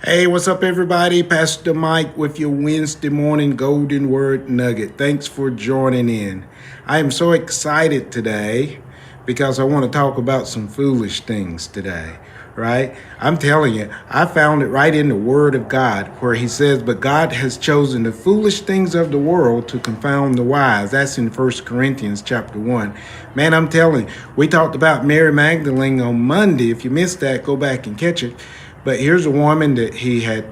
Hey, what's up, everybody? Pastor Mike with your Wednesday morning Golden Word Nugget. Thanks for joining in. I am so excited today because I want to talk about some foolish things today, right? I'm telling you, I found it right in the Word of God where He says, "But God has chosen the foolish things of the world to confound the wise." That's in 1 Corinthians chapter 1. Man, I'm telling you, we talked about Mary Magdalene on Monday. If you missed that, go back and catch it. But here's a woman that he had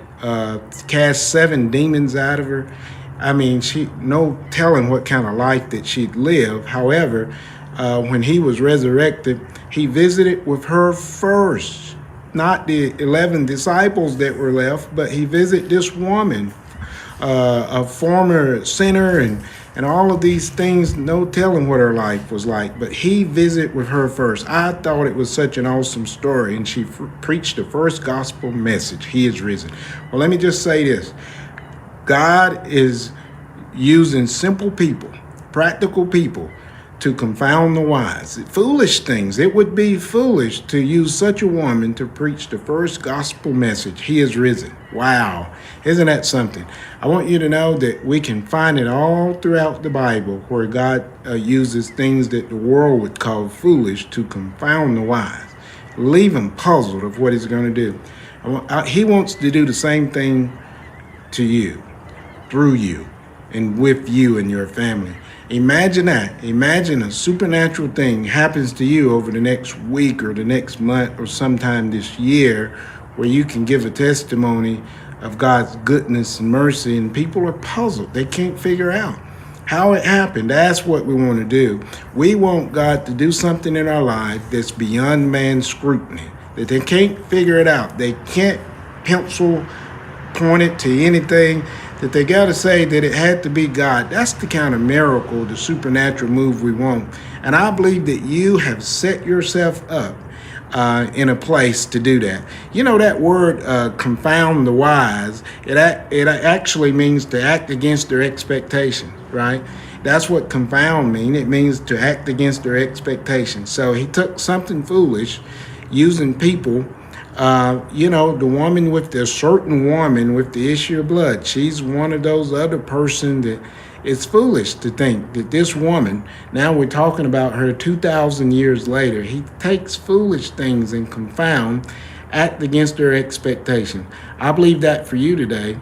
cast 7 demons out of her. I mean, she no telling what kind of life that she'd live. However, when he was resurrected, he visited with her first, not the 11 disciples that were left, but he visited this woman, a former sinner and all of these things, no telling what her life was like, but he visited with her first. I thought it was such an awesome story, and she preached the first gospel message. He is risen. Well, let me just say this. God is using simple people, practical people, to confound the wise. Foolish things. It would be foolish to use such a woman to preach the first gospel message. He is risen. Wow. Isn't that something? I want you to know that we can find it all throughout the Bible where God uses things that the world would call foolish to confound the wise. Leave them puzzled of what He's going to do. He wants to do the same thing to you, through you, and with you and your family. Imagine that. Imagine a supernatural thing happens to you over the next week or the next month or sometime this year where you can give a testimony of God's goodness and mercy, and people are puzzled. They can't figure out how it happened. That's what we want to do. We want God to do something in our life that's beyond man's scrutiny, that they can't figure it out. They can't pencil point it to anything, that they got to say that it had to be God. That's the kind of miracle, the supernatural move we want. And I believe that you have set yourself up in a place to do that. You know, that word confound the wise, it actually means to act against their expectations, right? That's what confound means. It means to act against their expectations. So he took something foolish, using people. The woman with the certain woman with the issue of blood, she's one of those other person that it's foolish to think that this woman, now we're talking about her 2,000 years later, he takes foolish things and confound, act against her expectation. I believe that for you today.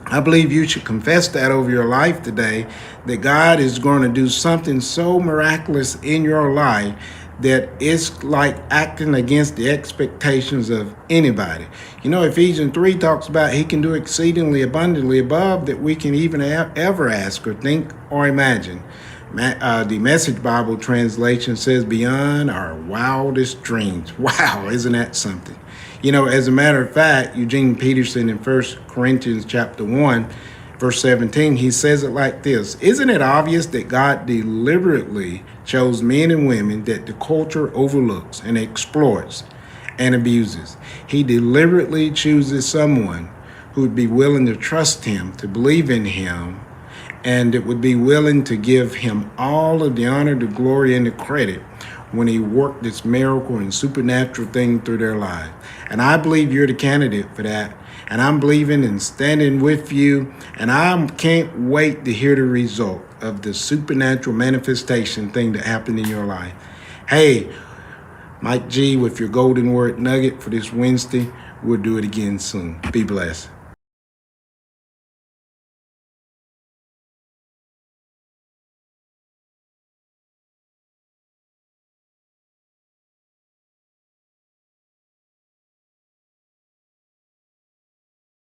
I believe you should confess that over your life today, that God is going to do something so miraculous in your life that it's like acting against the expectations of anybody. You know, Ephesians 3 talks about He can do exceedingly abundantly above that we can even ever ask or think or imagine. The Message Bible translation says beyond our wildest dreams. Wow, isn't that something? You know, as a matter of fact, Eugene Peterson in 1 Corinthians chapter 1, verse 17, he says it like this: "Isn't it obvious that God deliberately chose men and women that the culture overlooks and exploits and abuses? He deliberately chooses someone who would be willing to trust Him, to believe in Him, and that would be willing to give Him all of the honor, the glory, and the credit when He worked this miracle and supernatural thing through their lives." And I believe you're the candidate for that. And I'm believing and standing with you. And I can't wait to hear the result of the supernatural manifestation thing that happened in your life. Hey, Mike G with your Golden Word Nugget for this Wednesday. We'll do it again soon. Be blessed.